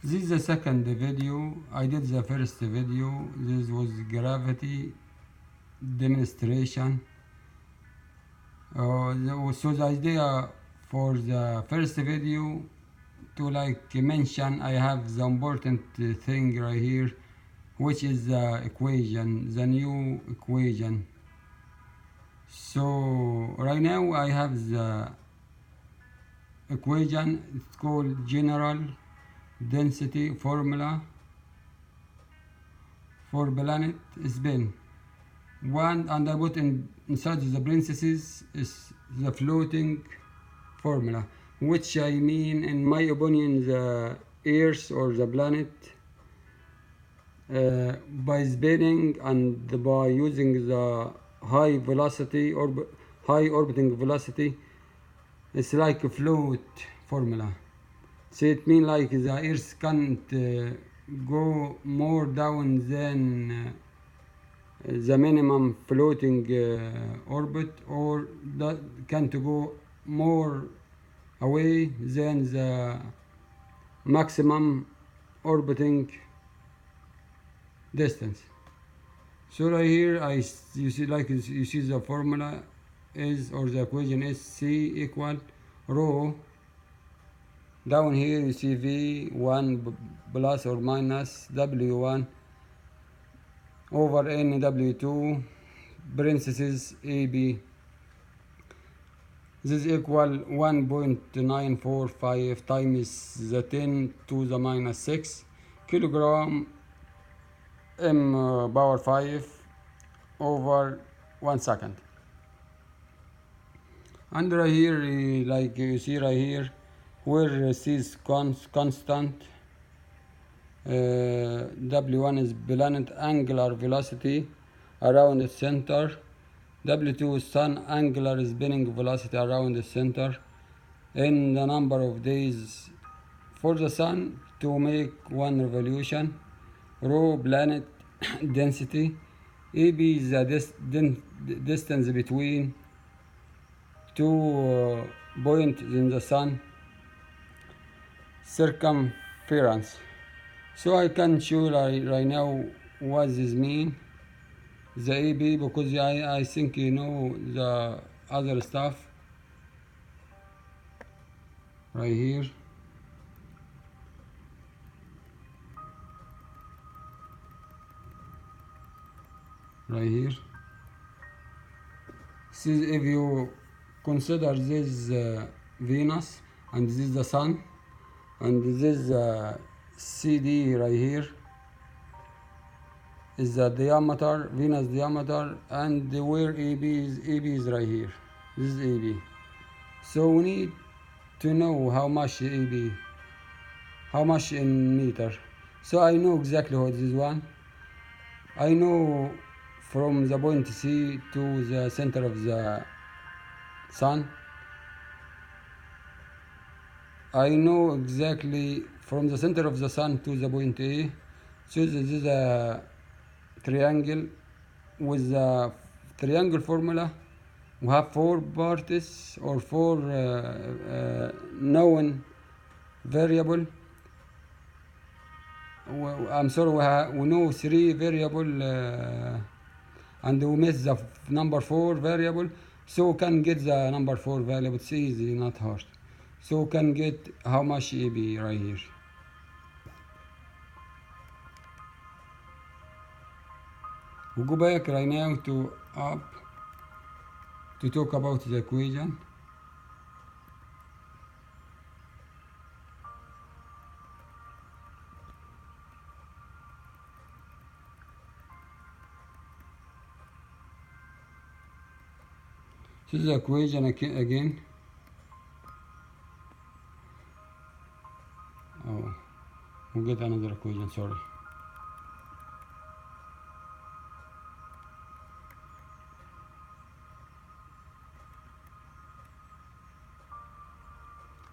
This is the second video. I did the first video. This was gravity demonstration. So the idea for the first video to mention, I have the important thing right here, which is the equation, the new equation. So right now I have the equation. It's called general density formula for planet spin one, and I put inside the parentheses is the floating formula, which I mean, in my opinion, the Earth or the planet by spinning and by using the high velocity or high orbiting velocity, it's like a float formula. So it means like the Earth can't go more down than the minimum floating orbit, or that can't go more away than the maximum orbiting distance. So right here you see the formula is, or the equation is, C equal rho. Down here you see V1 plus or minus W1 over NW2 parentheses AB. This is equal 1.945 times the 10 to the minus 6 kilogram m power 5 over 1 second. And right here, like you see right here, where C is constant, W1 is planet angular velocity around the center, W2 is sun angular spinning velocity around the center, in the number of days for the sun to make one revolution, rho planet density, AB is the distance between 2 points in the sun circumference. So I can show right now what this mean, the AB, because I think you know the other stuff right here. Right here. See, if you consider this Venus, and this is the sun, and this is CD right here is the diameter, Venus diameter, and where AB is right here. This is AB. So we need to know how much AB, how much in meter. So I know exactly what this one. I know from the point C to the center of the sun. I know exactly from the center of the sun to the point A. So this is a triangle. With the triangle formula, we have 4 parts or 4 known variable. I'm sorry, we know 3 variable and we miss the number 4 variable, so we can get the number 4 variable. It's easy, not hard. So we can get how much AB right here. We go back right now to up to talk about the equation. This is the equation again. Oh, we'll get another equation, sorry.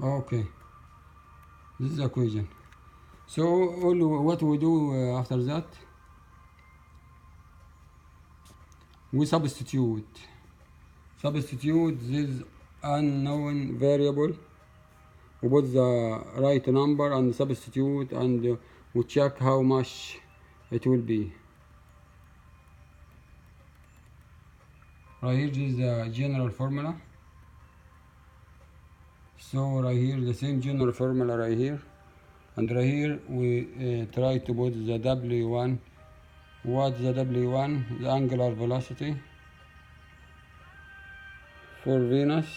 Okay, this is the equation. So what we do after that, we substitute this unknown variable we put the right number and substitute, and we check how much it will be. Right here is the general formula. So right here the same general formula right here, and right here we try to put the W1. What's the W1? The angular velocity for Venus.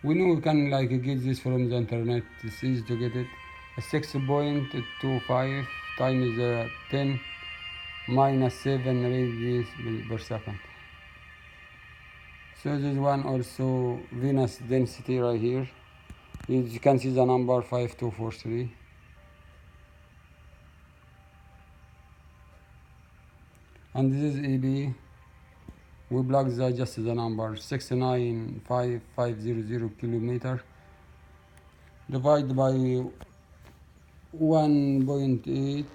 We know we can get this from the internet. It's easy to get it. 6.25 times 10 minus 7 radians per second. So this one also Venus density right here. You can see the number 5243. And this is EB. We plug just the number 695500 kilometer divided by 1.8.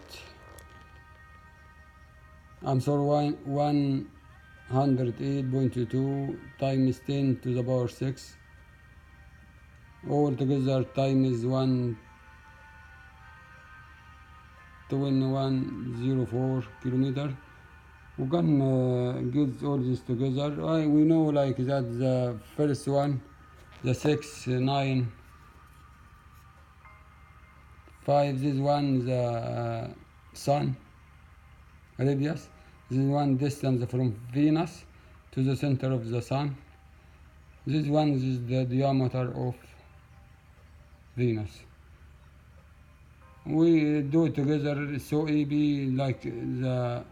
I'm sorry, 108.22 times 10 to the power 6. All together times 12104 kilometer. We can get all this together. We know that the first one, the 695, this one the sun radius. This one distance from Venus to the center of the sun. This one is the diameter of Venus. We do it together, so AB the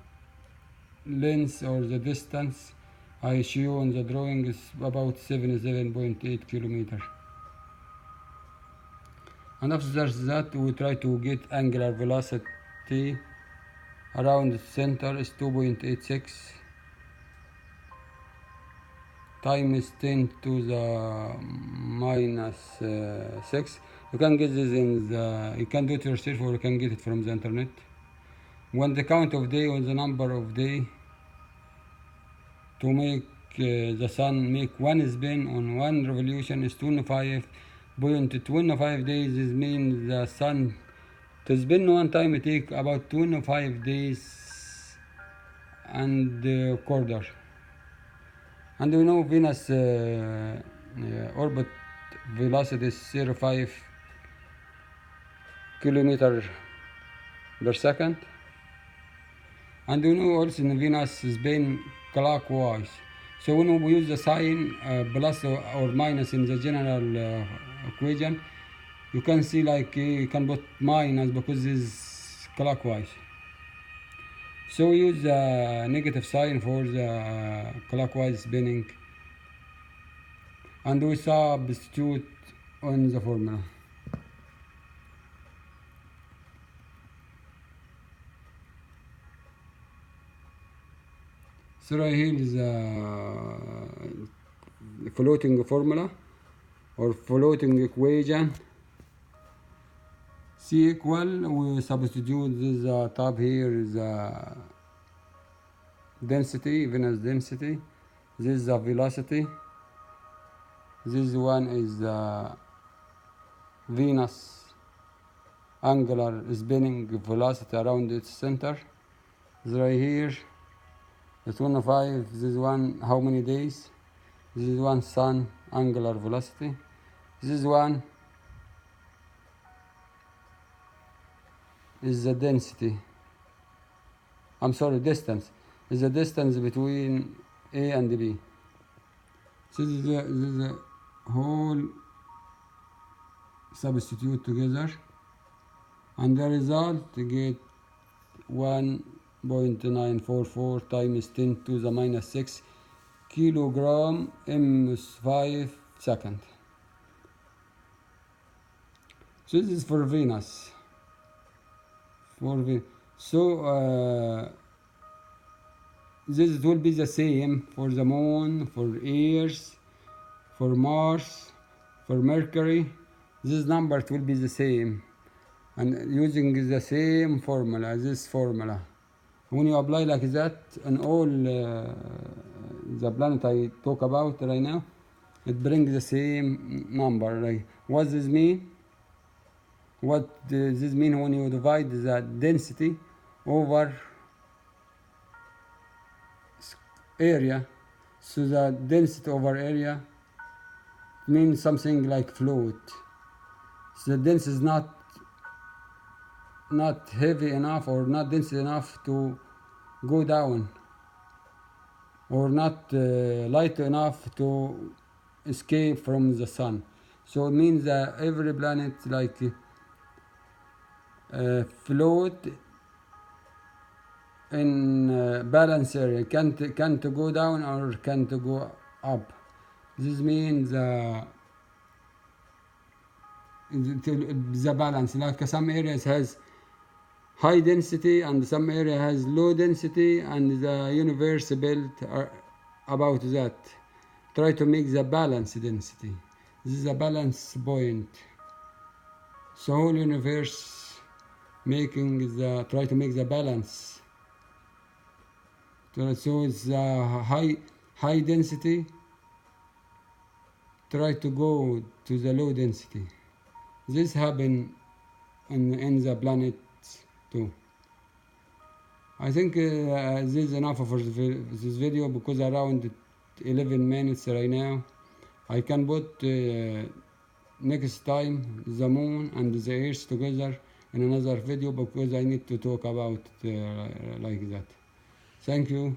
length or the distance I show on the drawing is about 77.8 kilometers. And after that we try to get angular velocity around the center is 2.86 times 10 to the minus 6. You can get this you can do it yourself, or you can get it from the internet. When the count of day or the number of day to make the sun make one spin on one revolution is 25.25 days. This means the sun to spin one time it take about 25 days and quarter. And we know Venus orbit velocity is 0.5 kilometer per second. And we know also in Venus spin clockwise. So when we use the sign plus or minus in the general equation, you can see you can put minus because it's clockwise. So we use the negative sign for the clockwise spinning, and we substitute on the formula. So right here is the floating formula or floating equation. C equal, we substitute this top here is density, Venus density. This is the velocity. This one is Venus angular spinning velocity around its center. This right here. The 25, this one how many days, this is one sun angular velocity, this one is the density, distance, is the distance between A and B. So this is the whole substitute together, and the result you get 1.944 times 10 to the minus 6 kilogram m5 second. So this is for Venus. So this will be the same for the Moon, for Earth, for Mars, for Mercury. This number will be the same, and using the same formula, this formula. When you apply like that on all the planet I talk about right now, it brings the same number. What does this mean? What does this mean when you divide the density over area? So the density over area means something like fluid. So the density is not heavy enough or not dense enough to go down, or not light enough to escape from the sun. So it means that every planet like float in balance area, can't go down or can't go up. This means the balance, like some areas has high density and some area has low density, and the universe built about that. Try to make the balance density. This is a balance point. So whole universe try to make the balance. So it's high density, try to go to the low density. This happen in the planet too. I think this is enough for this video, because around 11 minutes right now. I can put next time the moon and the earth together in another video, because I need to talk about like that. Thank you.